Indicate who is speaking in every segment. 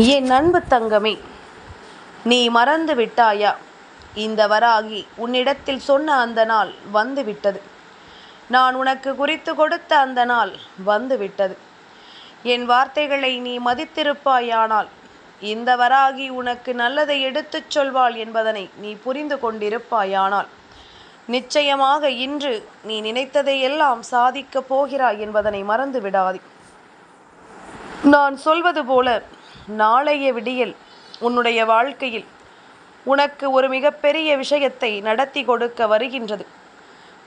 Speaker 1: என் அன்பு தங்கமே, நீ மறந்து விட்டாயா? இந்த வராகி உன்னிடத்தில் சொன்ன அந்த நாள் வந்து விட்டது. நான் உனக்கு குறித்து கொடுத்த அந்த நாள் வந்து விட்டது. என் வார்த்தைகளை நீ மதித்திருப்பாயானால் இந்த வராகி உனக்கு நல்லதை எடுத்துச் சொல்வாள் என்பதனை நீ புரிந்து கொண்டிருப்பாயானால் நிச்சயமாக இன்று நீ நினைத்ததையெல்லாம் சாதிக்கப் போகிறாய் என்பதனை மறந்து விடாதே. நான் சொல்வது போல நாளைய விடியல் உன்னுடைய வாழ்க்கையில் உனக்கு ஒரு மிகப்பெரிய விஷயத்தை நடத்தி கொடுக்க வருகின்றது.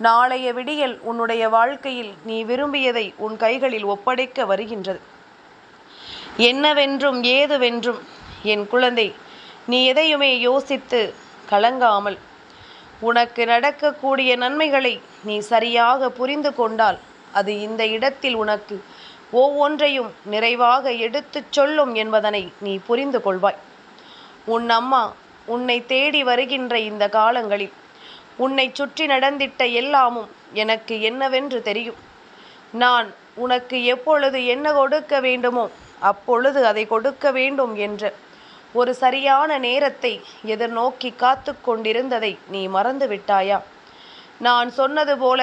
Speaker 1: நாளைய விடியல் உன்னுடைய வாழ்க்கையில் நீ விரும்பியதை உன் கைகளில் ஒப்படைக்க வருகின்றது. என்னவென்றும் ஏதுவென்றும் என் குழந்தை, நீ எதையுமே யோசித்து கலங்காமல் உனக்கு நடக்கக்கூடிய நன்மைகளை நீ சரியாக புரிந்து கொண்டால் அது இந்த இடத்தில் உனக்கு ஒவ்வொன்றையும் நிறைவாக எடுத்துச் சொல்லும் என்பதனை நீ புரிந்து கொள்வாய். உன் அம்மா உன்னை தேடி வருகின்ற இந்த காலங்களில் உன்னை சுற்றி நடந்திட்ட எல்லாமும் எனக்கு என்னவென்று தெரியும். நான் உனக்கு எப்பொழுது என்ன கொடுக்க வேண்டுமோ அப்பொழுது அதை கொடுக்க வேண்டும் என்ற ஒரு சரியான நேரத்தை எதிர்நோக்கி காத்து கொண்டிருந்ததை நீ மறந்து விட்டாயா? நான் சொன்னது போல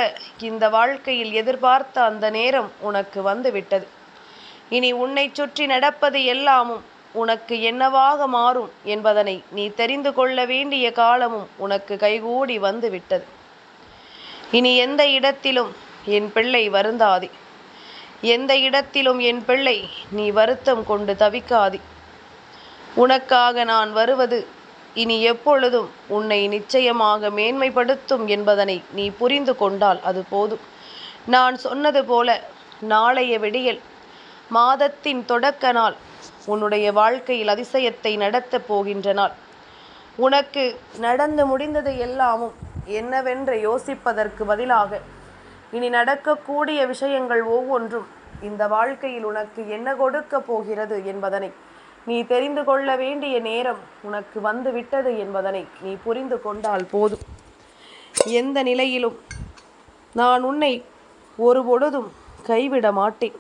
Speaker 1: இந்த வாழ்க்கையில் எதிர்பார்த்த அந்த நேரம் உனக்கு வந்து விட்டது. இனி உன்னை சுற்றி நடப்பது எல்லாமும் உனக்கு என்னவாக மாறும் என்பதனை நீ தெரிந்து கொள்ள வேண்டிய காலமும் உனக்கு கைகூடி வந்து விட்டது. இனி எந்த இடத்திலும் என் பிள்ளை வருந்தாதே. எந்த இடத்திலும் என் பிள்ளை நீ வருத்தம் கொண்டு தவிக்காதே. உனக்காக நான் வருவது இனி எப்பொழுதும் உன்னை நிச்சயமாக மேன்மைப்படுத்தும் என்பதனை நீ புரிந்து கொண்டால் அது போதும். நான் சொன்னது போல நாளைய விடியல் மாதத்தின் தொடக்க நாள் உன்னுடைய வாழ்க்கையில் அதிசயத்தை நடத்தப் போகின்ற நாள். உனக்கு நடந்து முடிந்தது எல்லாமும் என்னவென்று யோசிப்பதற்கு பதிலாக இனி நடக்கக்கூடிய விஷயங்கள் ஒவ்வொன்றும் இந்த வாழ்க்கையில் உனக்கு என்ன கொடுக்க போகிறது என்பதனை நீ தெரிந்து கொள்ள வேண்டிய நேரம் உனக்கு வந்து விட்டது என்பதனை நீ புரிந்து கொண்டால் போதும். எந்த நிலையிலும் நான் உன்னை ஒருபொழுதும் கைவிட மாட்டேன்.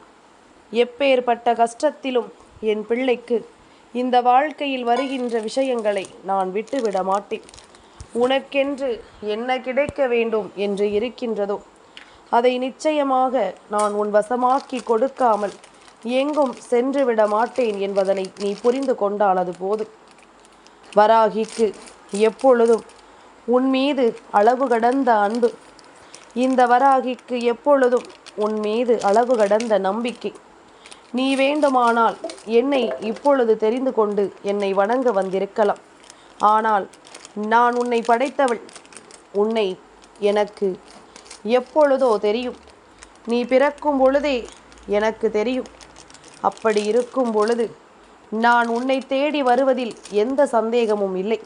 Speaker 1: எப்பேற்பட்ட கஷ்டத்திலும் என் பிள்ளைக்கு இந்த வாழ்க்கையில் வருகின்ற விஷயங்களை நான் விட்டுவிட மாட்டேன். உனக்கென்று என்ன கிடைக்க வேண்டும் என்று இருக்கின்றதோ அதை நிச்சயமாக நான் உன் வசமாக்கி கொடுக்காமல் எங்கும் சென்று விட மாட்டேன் என்பதனை நீ புரிந்து கொண்டால் அது போதும். வராகிக்கு எப்பொழுதும் உன் மீது அளவு கடந்த அன்பு, இந்த வராகிக்கு எப்பொழுதும் உன் மீது அளவு கடந்த நம்பிக்கை. நீ வேண்டுமானால் என்னை இப்பொழுது தெரிந்து கொண்டு என்னை வணங்க வந்திருக்கலாம். ஆனால் நான் உன்னை படைத்தவள். உன்னை எனக்கு எப்பொழுதோ தெரியும். நீ பிறக்கும் பொழுதே எனக்கு தெரியும். அப்படி இருக்கும் பொழுது நான் உன்னை தேடி வருவதில் எந்த சந்தேகமும் இல்லை.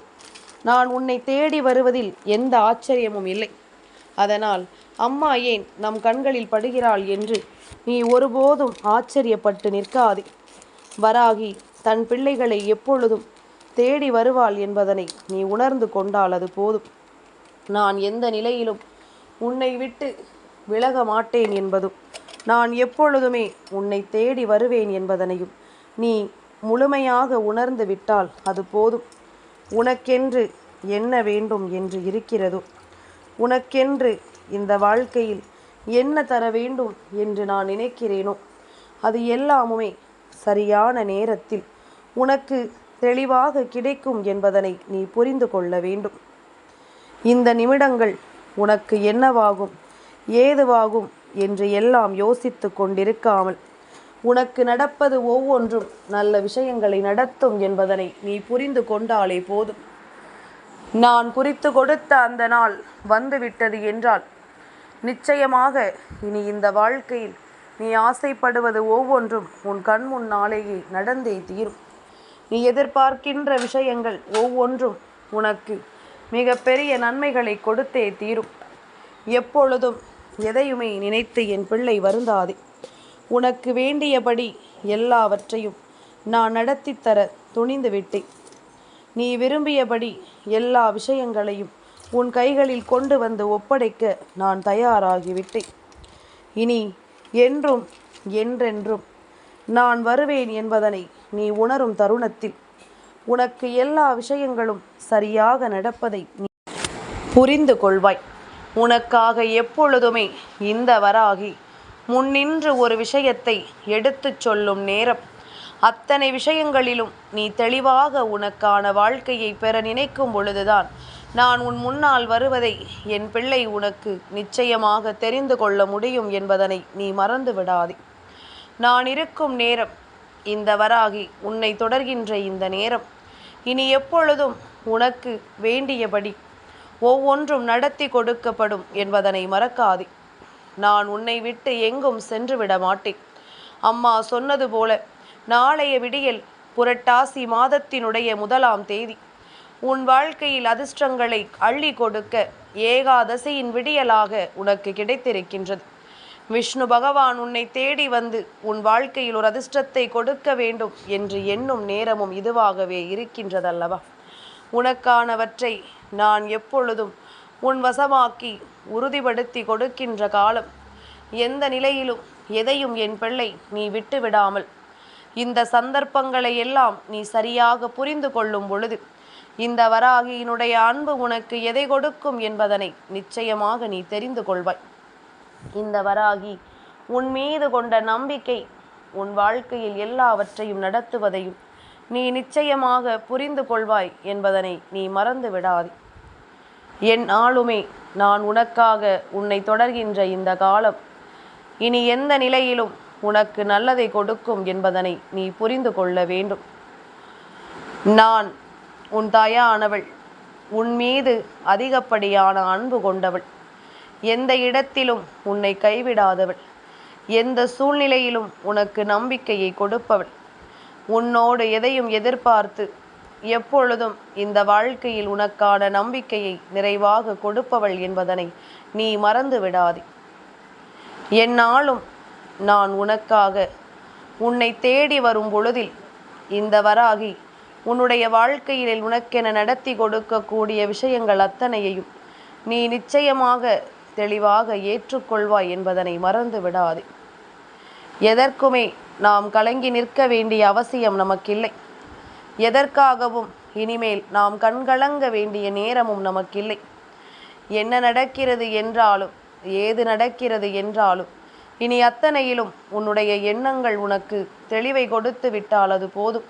Speaker 1: நான் உன்னை தேடி வருவதில் எந்த ஆச்சரியமும் இல்லை. அதனால் அம்மா ஏன் நம் கண்களில் படுகிறாள் என்று நீ ஒருபோதும் ஆச்சரியப்பட்டு நிற்காதே. வராகி தன் பிள்ளைகளை எப்பொழுதும் தேடி வருவாள் என்பதனை நீ உணர்ந்து கொண்டால் அது போதும். நான் எந்த நிலையிலும் உன்னை விட்டு விலக மாட்டேன் என்பதும் நான் எப்பொழுதுமே உன்னை தேடி வருவேன் என்பதனையும் நீ முழுமையாக உணர்ந்து விட்டால் அது போதும். உனக்கென்று என்ன வேண்டும் என்று இருக்கிறதோ, உனக்கென்று இந்த வாழ்க்கையில் என்ன தர வேண்டும் என்று நான் நினைக்கிறேனோ அது எல்லாமுமே சரியான நேரத்தில் உனக்கு தெளிவாக கிடைக்கும் என்பதனை நீ புரிந்து கொள்ள வேண்டும். இந்த நிமிடங்கள் உனக்கு என்னவாகும் ஏதுவாகும் என்று எல்லாம் யோசித்து கொண்டிருக்காமல் உனக்கு நடப்பது ஒவ்வொன்றும் நல்ல விஷயங்களை நடத்தும் என்பதனை நீ புரிந்து கொண்டாலே போதும். நான் குறித்து கொடுத்த அந்த நாள் வந்துவிட்டது என்றால் நிச்சயமாக இனி இந்த வாழ்க்கையில் நீ ஆசைப்படுவது ஒவ்வொன்றும் உன் கண் முன்னாலேயே நடந்தே தீரும். நீ எதிர்பார்க்கின்ற விஷயங்கள் ஒவ்வொன்றும் உனக்கு மிக பெரிய நன்மைகளை கொடுத்தே தீரும். எப்பொழுதும் எதையுமே நினைத்து என் பிள்ளை வருந்தாதே. உனக்கு வேண்டியபடி எல்லாவற்றையும் நான் நடத்தி தர துணிந்து விட்டேன். நீ விரும்பியபடி எல்லா விஷயங்களையும் உன் கைகளில் கொண்டு வந்து ஒப்படைக்க நான் தயாராகிவிட்டேன். இனி என்றும் என்றென்றும் நான் வருவேன் என்பதனை நீ உணரும் தருணத்தில் உனக்கு எல்லா விஷயங்களும் சரியாக நடப்பதை நீ புரிந்து கொள்வாய். உனக்காக எப்பொழுதுமே இந்த வராகி முன்னின்று ஒரு விஷயத்தை எடுத்துச் சொல்லும் நேரம் அத்தனை விஷயங்களிலும் நீ தெளிவாக உனக்கான வாழ்க்கையை பெற நினைக்கும் பொழுதுதான் நான் உன் முன்னால் வருவதை என் பிள்ளை உனக்கு நிச்சயமாக தெரிந்து கொள்ள முடியும் என்பதனை நீ மறந்து விடாதே. நான் இருக்கும் நேரம் இந்த வராகி உன்னை தொடர்கின்ற இந்த நேரம் இனி எப்பொழுதும் உனக்கு வேண்டியபடி ஒவ்வொன்றும் நடத்தி கொடுக்கப்படும் என்பதனை மறக்காதே. நான் உன்னை விட்டு எங்கும் சென்று விட மாட்டேன். அம்மா சொன்னது போல நாளைய விடியல் புரட்டாசி மாதத்தினுடைய 1ஆம் தேதி உன் வாழ்க்கையில் அதிர்ஷ்டங்களை அள்ளி கொடுக்க ஏகாதசியின் விடியலாக உனக்கு கிடைத்திருக்கின்றது. விஷ்ணு பகவான் உன்னை தேடி வந்து உன் வாழ்க்கையில் ஒரு அதிர்ஷ்டத்தை கொடுக்க வேண்டும் என்று எண்ணும் நேரமும் இதுவாகவே இருக்கின்றதல்லவா? உனக்கானவற்றை நான் எப்பொழுதும் உன் வசமாக்கி உறுதிப்படுத்தி கொடுக்கின்ற காலம். எந்த நிலையிலும் எதையும் என் பிள்ளை நீ விட்டு விடாமல் இந்த சந்தர்ப்பங்களை எல்லாம் நீ சரியாக புரிந்து கொள்ளும் பொழுது இந்த வராகியினுடைய அன்பு உனக்கு எதை கொடுக்கும் என்பதனை நிச்சயமாக நீ தெரிந்து கொள்வாய். இந்த வராகி உன் மீது கொண்ட நம்பிக்கை உன் வாழ்க்கையில் எல்லாவற்றையும் நடத்துவதையும் நீ நிச்சயமாக புரிந்து கொள்வாய் என்பதனை நீ மறந்து விடாதே. என் ஆளுமே நான் உனக்காக உன்னை தொடர்கின்ற இந்த காலம் இனி எந்த நிலையிலும் உனக்கு நல்லதை கொடுக்கும் என்பதனை நீ புரிந்து கொள்ள வேண்டும். நான் உன் தாயானவள், உன் மீது அதிகப்படியான அன்பு கொண்டவள், எந்த இடத்திலும் உன்னை கைவிடாதவள், எந்த சூழ்நிலையிலும் உனக்கு நம்பிக்கையை கொடுப்பவள், உன்னோடு எதையும் எதிர்பார்த்து எப்பொழுதும் இந்த வாழ்க்கையில் உனக்கான நம்பிக்கையை நிறைவாக கொடுப்பவள் என்பதனை நீ மறந்து விடாதே. என்னாலும் நான் உனக்காக உன்னை தேடி வரும் பொழுதில் இந்த வராகி உன்னுடைய வாழ்க்கையில் உனக்கென நடத்தி கொடுக்கக்கூடிய விஷயங்கள் அத்தனையையும் நீ நிச்சயமாக தெளிவாக ஏற்றுக்கொள்வாய் என்பதனை மறந்து விடாதே. எதற்குமே நாம் கலங்கி நிற்க வேண்டிய அவசியம் நமக்கில்லை. எதற்காகவும் இனிமேல் நாம் கண்கலங்க வேண்டிய நேரமும் நமக்கில்லை. என்ன நடக்கிறது என்றாலும் ஏது நடக்கிறது என்றாலும் இனி அத்தனையிலும் உன்னுடைய எண்ணங்கள் உனக்கு தெளிவை கொடுத்து விட்டால் அது போதும்.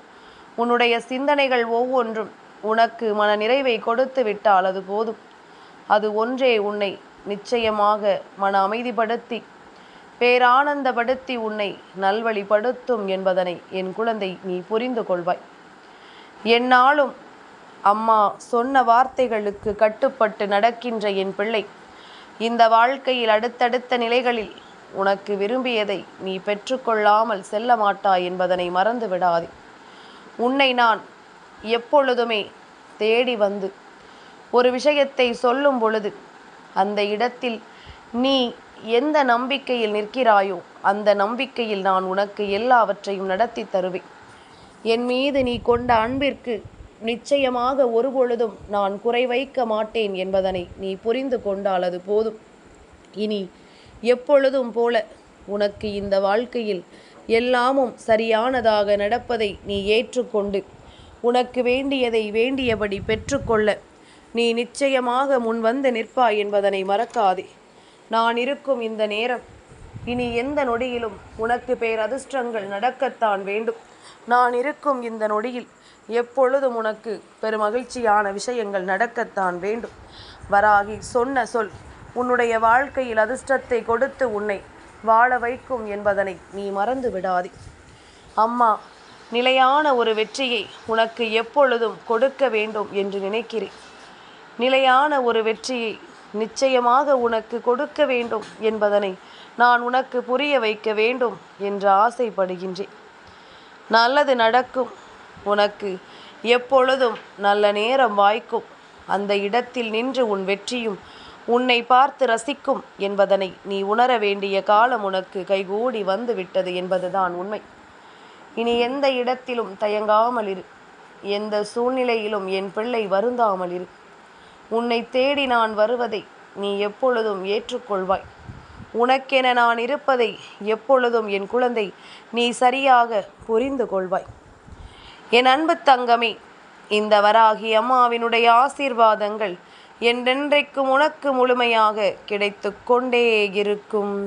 Speaker 1: உன்னுடைய சிந்தனைகள் ஒவ்வொன்றும் உனக்கு மன நிறைவை கொடுத்து விட்டால் அது போதும். அது ஒன்றே உன்னை நிச்சயமாக மன அமைதிப்படுத்தி பேரானந்தப்படுத்தி உன்னை நல்வழிப்படுத்தும் என்பதனை என் குழந்தை நீ புரிந்து கொள்வாய். என்னாலும் அம்மா சொன்ன வார்த்தைகளுக்கு கட்டுப்பட்டு நடக்கின்ற என் பிள்ளை இந்த வாழ்க்கையில் அடுத்தடுத்த நிலைகளில் உனக்கு விரும்பியதை நீ பெற்றுக்கொள்ளாமல் செல்ல மாட்டாய் என்பதனை மறந்து விடாதே. உன்னை நான் எப்பொழுதுமே தேடி வந்து ஒரு விஷயத்தை சொல்லும் பொழுது அந்த இடத்தில் நீ எந்த நம்பிக்கையில் நிற்கிறாயோ அந்த நம்பிக்கையில் நான் உனக்கு எல்லாவற்றையும் நடத்தி தருவேன். என் மீது நீ கொண்ட அன்பிற்கு நிச்சயமாக ஒருபொழுதும் நான் குறை வைக்க மாட்டேன் என்பதனை நீ புரிந்து கொண்டால் அது போதும். இனி எப்பொழுதும் போல உனக்கு இந்த வாழ்க்கையில் எல்லாமும் சரியானதாக நடப்பதை நீ ஏற்றுக்கொண்டு உனக்கு வேண்டியதை வேண்டியபடி பெற்றுக்கொள்ள நீ நிச்சயமாக முன் வந்து நிற்பாய் என்பதனை மறக்காதே. நான் இருக்கும் இந்த நேரம் இனி எந்த நொடியிலும் உனக்கு பேரதிர்ஷ்டங்கள் நடக்கத்தான் வேண்டும். நான் இருக்கும் இந்த நொடியில் எப்பொழுதும் உனக்கு பெருமகிழ்ச்சியான விஷயங்கள் நடக்கத்தான் வேண்டும். வராகி சொன்ன சொல் உன்னுடைய வாழ்க்கையில் அதிர்ஷ்டத்தை கொடுத்து உன்னை வாழ வைக்கும் என்பதனை நீ மறந்து விடாதே. அம்மா நிலையான ஒரு வெற்றியை உனக்கு எப்பொழுதும் கொடுக்க வேண்டும் என்று நினைக்கிறேன். நிலையான ஒரு வெற்றியை நிச்சயமாக உனக்கு கொடுக்க வேண்டும் என்பதனை நான் உனக்கு புரிய வைக்க வேண்டும் என்று ஆசைப்படுகின்றேன். நல்லது நடக்கும். உனக்கு எப்பொழுதும் நல்ல நேரம் வாய்க்கும். அந்த இடத்தில் நின்று உன் வெற்றியும் உன்னை பார்த்து ரசிக்கும் என்பதனை நீ உணர வேண்டிய காலம் உனக்கு கைகூடி வந்து விட்டது என்பதுதான் உண்மை. இனி எந்த இடத்திலும் தயங்காமல் இரு. எந்த சூழ்நிலையிலும் என் பிள்ளை வருந்தாமல் இரு. உன்னை தேடி நான் வருவதை நீ எப்பொழுதும் ஏற்றுக்கொள்வாய். உனக்கென நான் இருப்பதை எப்பொழுதும் என் குழந்தை நீ சரியாக புரிந்து கொள்வாய். என் அன்பு தங்கமே, இந்த வராகி அம்மாவினுடைய ஆசீர்வாதங்கள் என்றென்றைக்கும் உனக்கு முழுமையாக கிடைத்து கொண்டே இருக்கும்.